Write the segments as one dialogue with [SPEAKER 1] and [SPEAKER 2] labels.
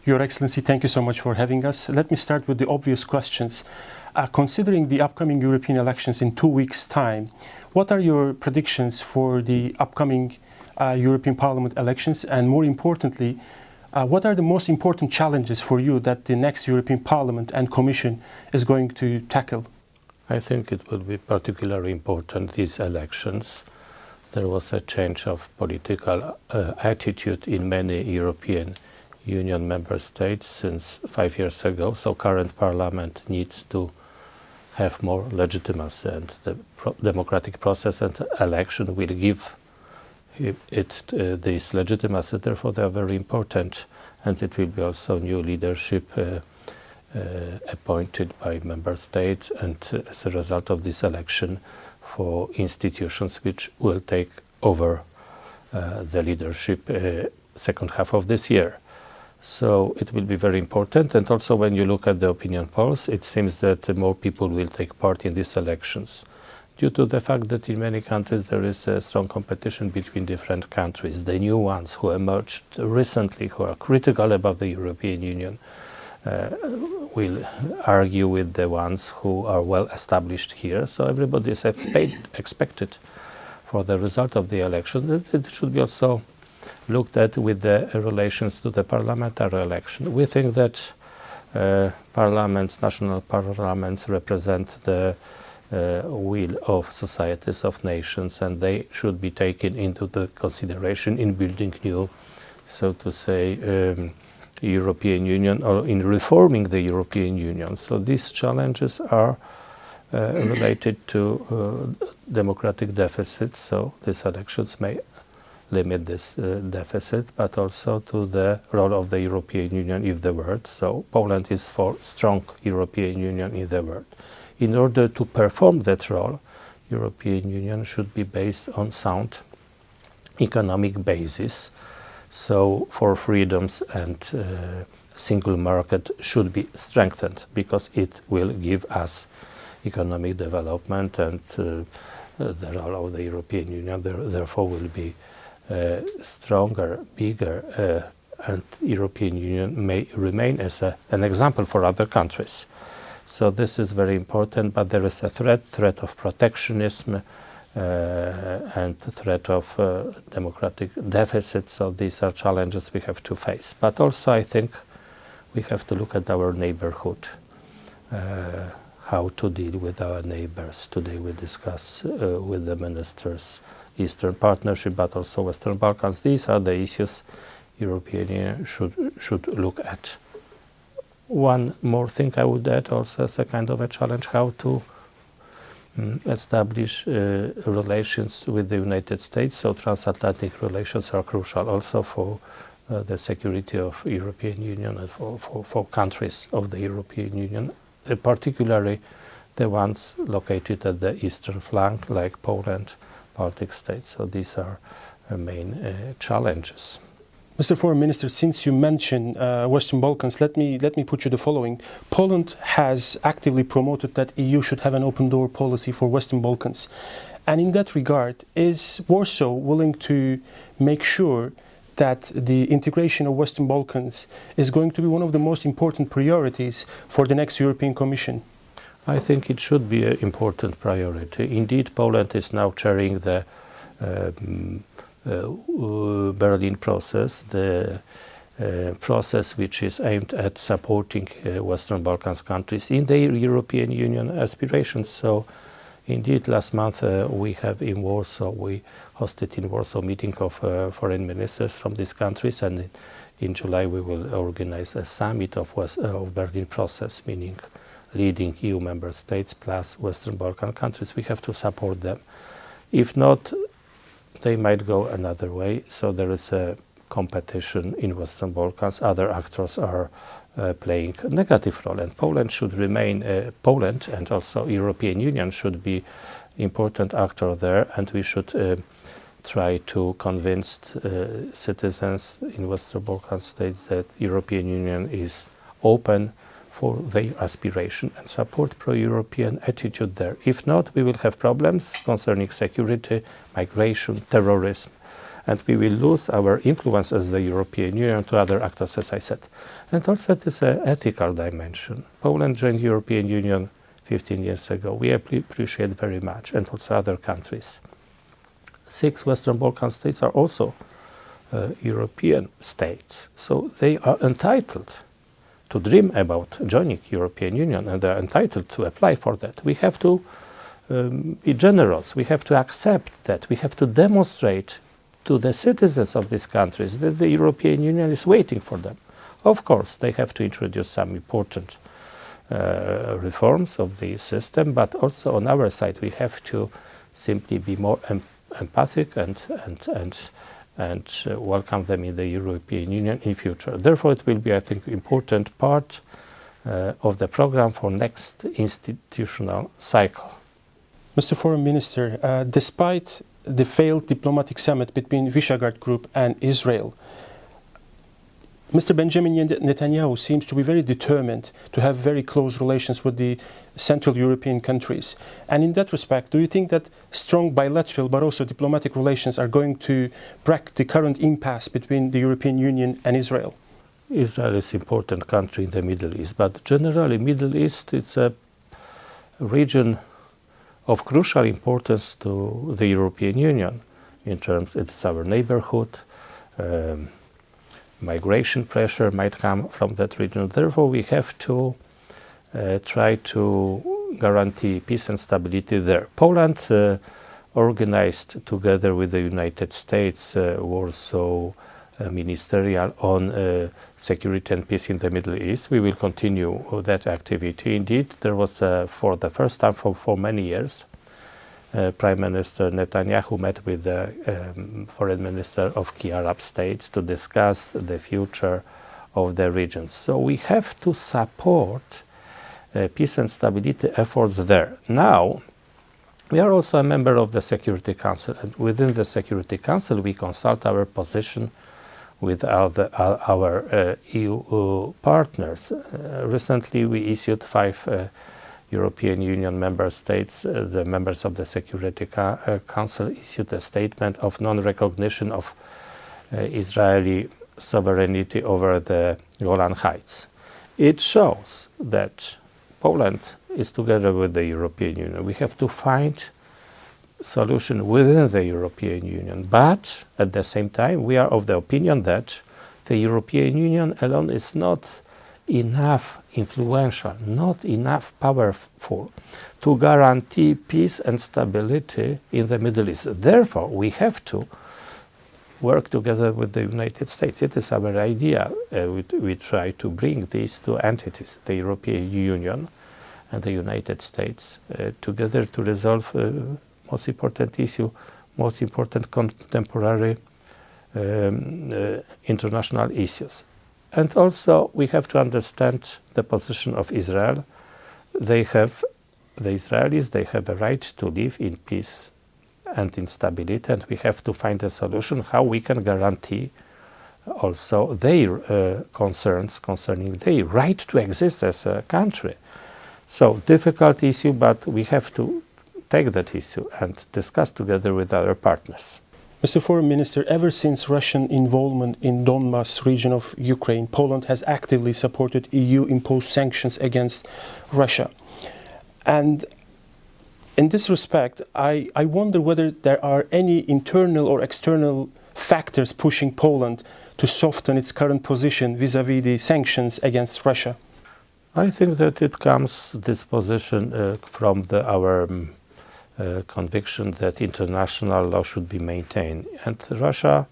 [SPEAKER 1] Your Excellency, thank you so much for having us. Let me start with the obvious questions. Considering the upcoming European elections in 2 weeks' time, what are your predictions for the upcoming European Parliament elections? And more importantly, what are the most important challenges for you that the next European Parliament and Commission is going to tackle?
[SPEAKER 2] I think it will be particularly important, these elections. There was a change of political attitude in many European Union member states since 5 years ago, so current parliament needs to have more legitimacy, and the democratic process and election will give it this legitimacy. Therefore they are very important, and it will be also new leadership appointed by member states, and as a result of this election for institutions which will take over the leadership second half of this year. So it will be very important, and also when you look at the opinion polls, it seems that more people will take part in these elections, due to the fact that in many countries there is a strong competition between different countries. The new ones who emerged recently, who are critical about the European Union, will argue with the ones who are well established here. So everybody is expected for the result of the election. It should be also looked at with the relations to the parliamentary election. We think that national parliaments represent the will of societies, of nations, and they should be taken into the consideration in building new, so to say, European Union, or in reforming the European Union. So these challenges are related to democratic deficits, so these elections may limit this deficit, but also to the role of the European Union in the world. So Poland is for strong European Union in the world. In order to perform that role, European Union should be based on sound economic basis. So for freedoms and single market should be strengthened, because it will give us economic development, and the role of the European Union therefore will be stronger, bigger, and European Union may remain as an example for other countries. So this is very important, but there is a threat of protectionism and threat of democratic deficit. So these are challenges we have to face. But also I think we have to look at our neighborhood, how to deal with our neighbors. Today we discuss with the ministers Eastern Partnership, but also Western Balkans. These are the issues European Union should look at. One more thing I would add also as a kind of a challenge, how to establish relations with the United States. So transatlantic relations are crucial also for the security of European Union and for countries of the European Union, particularly the ones located at the eastern flank, like Poland, Baltic states. So these are main challenges.
[SPEAKER 1] Mr. Foreign Minister, since you mentioned Western Balkans, let me put you the following. Poland has actively promoted that EU should have an open door policy for Western Balkans. And in that regard, is Warsaw willing to make sure that the integration of Western Balkans is going to be one of the most important priorities for the next European Commission?
[SPEAKER 2] I think it should be an important priority. Indeed, Poland is now chairing the Berlin process, the process which is aimed at supporting Western Balkans countries in their European Union aspirations. So indeed, last month we hosted in Warsaw a meeting of foreign ministers from these countries, and in July we will organize a summit of Berlin process, meaning leading EU member states plus Western Balkan countries. We have to support them. If not, they might go another way. So there is a competition in Western Balkans. Other actors are playing a negative role, and Poland should remain Poland, and also European Union should be important actor there, and we should try to convince citizens in Western Balkan states that European Union is open for their aspiration and support pro-European attitude there. If not, we will have problems concerning security, migration, terrorism, and we will lose our influence as the European Union to other actors, as I said. And also it is an ethical dimension. Poland joined the European Union 15 years ago. We appreciate very much, and also other countries. 6 Western Balkan states are also European states, so they are entitled to dream about joining European Union, and they are entitled to apply for that. We have to be generous. We have to accept that. We have to demonstrate to the citizens of these countries that the European Union is waiting for them. Of course, they have to introduce some important reforms of the system, but also on our side we have to simply be more empathic and welcome them in the European Union in future. Therefore, it will be, I think, important part of the program for next institutional cycle.
[SPEAKER 1] Mr. Foreign Minister, despite the failed diplomatic summit between Visegrad Group and Israel, Mr. Benjamin Netanyahu seems to be very determined to have very close relations with the Central European countries. And in that respect, do you think that strong bilateral but also diplomatic relations are going to break the current impasse between the European Union and Israel?
[SPEAKER 2] Israel is an important country in the Middle East, but generally Middle East it's a region of crucial importance to the European Union in terms it's our neighborhood. Migration pressure might come from that region. Therefore, we have to try to guarantee peace and stability there. Poland organized together with the United States Warsaw Ministerial on security and peace in the Middle East. We will continue that activity. Indeed, there was for the first time for many years, Prime Minister Netanyahu met with the Foreign Minister of key Arab states to discuss the future of the region. So we have to support peace and stability efforts there. Now, we are also a member of the Security Council, and within the Security Council we consult our position with our EU partners. Recently we issued 5 European Union member states, the members of the Security Council issued a statement of non-recognition of Israeli sovereignty over the Golan Heights. It shows that Poland is together with the European Union. We have to find solution within the European Union, but at the same time we are of the opinion that the European Union alone is not enough influential, not enough powerful to guarantee peace and stability in the Middle East. Therefore, we have to work together with the United States. It is our idea. We try to bring these 2 entities, the European Union and the United States, together to resolve most important issue, most important contemporary international issues. And also we have to understand the position of Israel. The Israelis, they have a right to live in peace and in stability, and we have to find a solution how we can guarantee also their concerns concerning their right to exist as a country. So difficult issue, but we have to take that issue and discuss together with our partners.
[SPEAKER 1] Mr. Foreign Minister, ever since Russian involvement in Donbas region of Ukraine, Poland has actively supported EU-imposed sanctions against Russia. And in this respect, I wonder whether there are any internal or external factors pushing Poland to soften its current position vis-à-vis the sanctions against Russia.
[SPEAKER 2] I think that it comes, this position, from our conviction that international law should be maintained. And Russia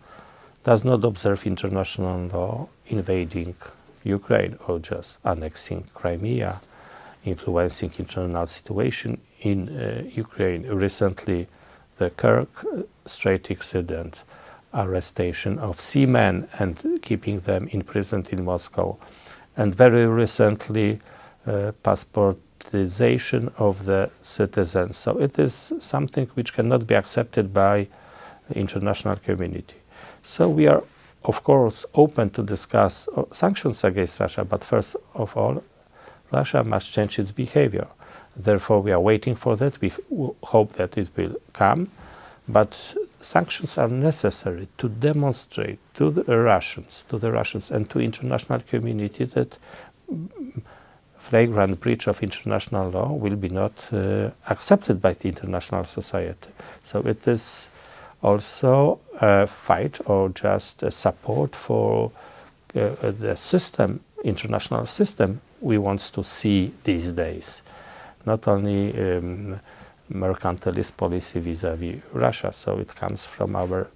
[SPEAKER 2] does not observe international law invading Ukraine or just annexing Crimea, influencing internal situation in Ukraine. Recently, the Kerch Strait incident, arrestation of seamen and keeping them imprisoned in Moscow, and very recently passportization of the citizens. So it is something which cannot be accepted by the international community. So we are, of course, open to discuss sanctions against Russia, but first of all, Russia must change its behavior. Therefore, we are waiting for that. We hope that it will come, but sanctions are necessary to demonstrate to the Russians and to international community that flagrant breach of international law will be not accepted by the international society. So it is also a fight or just a support for the system, international system we want to see these days. Not only mercantilist policy vis-à-vis Russia, so it comes from our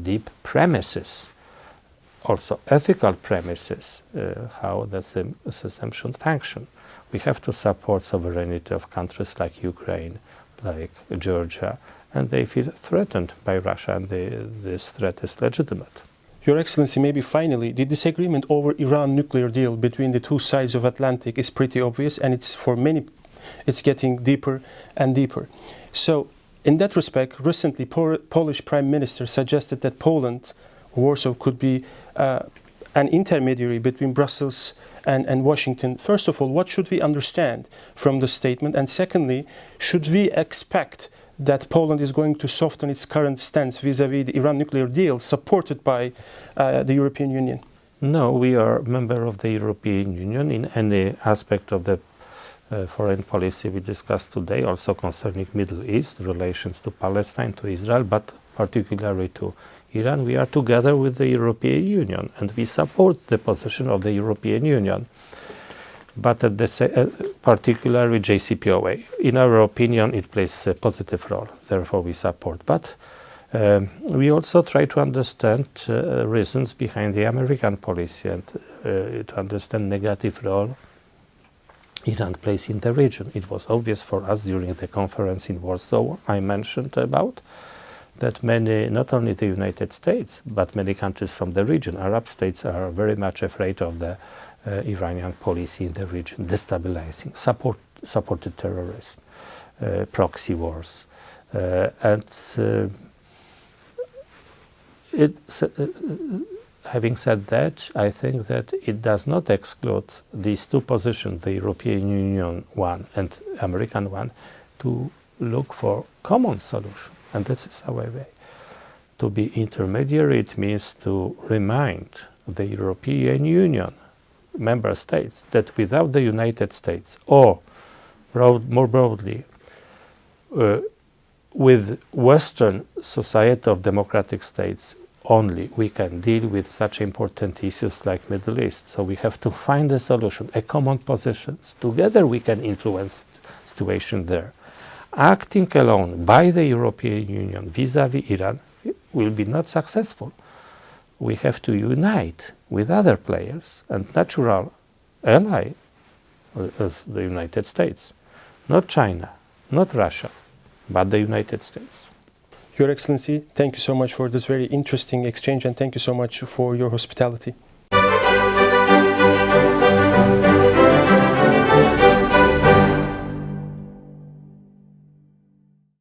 [SPEAKER 2] deep premises, also ethical premises, how the system should function. We have to support sovereignty of countries like Ukraine, like Georgia, and they feel threatened by Russia, and this threat is legitimate.
[SPEAKER 1] Your Excellency, maybe finally, the disagreement over Iran nuclear deal between the two sides of Atlantic is pretty obvious, and it's for many, it's getting deeper and deeper. So, in that respect, recently Polish Prime Minister suggested that Poland, Warsaw, could be an intermediary between Brussels and Washington. First of all, what should we understand from the statement? And secondly, should we expect that Poland is going to soften its current stance vis-à-vis the Iran nuclear deal supported by the European Union?
[SPEAKER 2] No, we are a member of the European Union in any aspect of the foreign policy we discussed today, also concerning Middle East, relations to Palestine, to Israel, but particularly to Iran. We are together with the European Union and we support the position of the European Union. But at the particularly JCPOA, in our opinion, it plays a positive role. Therefore, we support. But we also try to understand reasons behind the American policy and to understand negative role Iran plays in the region. It was obvious for us during the conference in Warsaw I mentioned about that many, not only the United States, but many countries from the region, Arab states, are very much afraid of the Iranian policy in the region, destabilizing, supported terrorism, proxy wars. Having said that, I think that it does not exclude these two positions, the European Union one and American one, to look for common solution. And this is our way. To be intermediary, it means to remind the European Union member states that without the United States, or more broadly, with Western society of democratic states only, we can deal with such important issues like Middle East. So we have to find a solution, a common position. Together we can influence the situation there. Acting alone by the European Union vis-à-vis Iran will be not successful. We have to unite with other players and natural ally as the United States. Not China, not Russia, but the United States.
[SPEAKER 1] Your Excellency, thank you so much for this very interesting exchange, and thank you so much for your hospitality.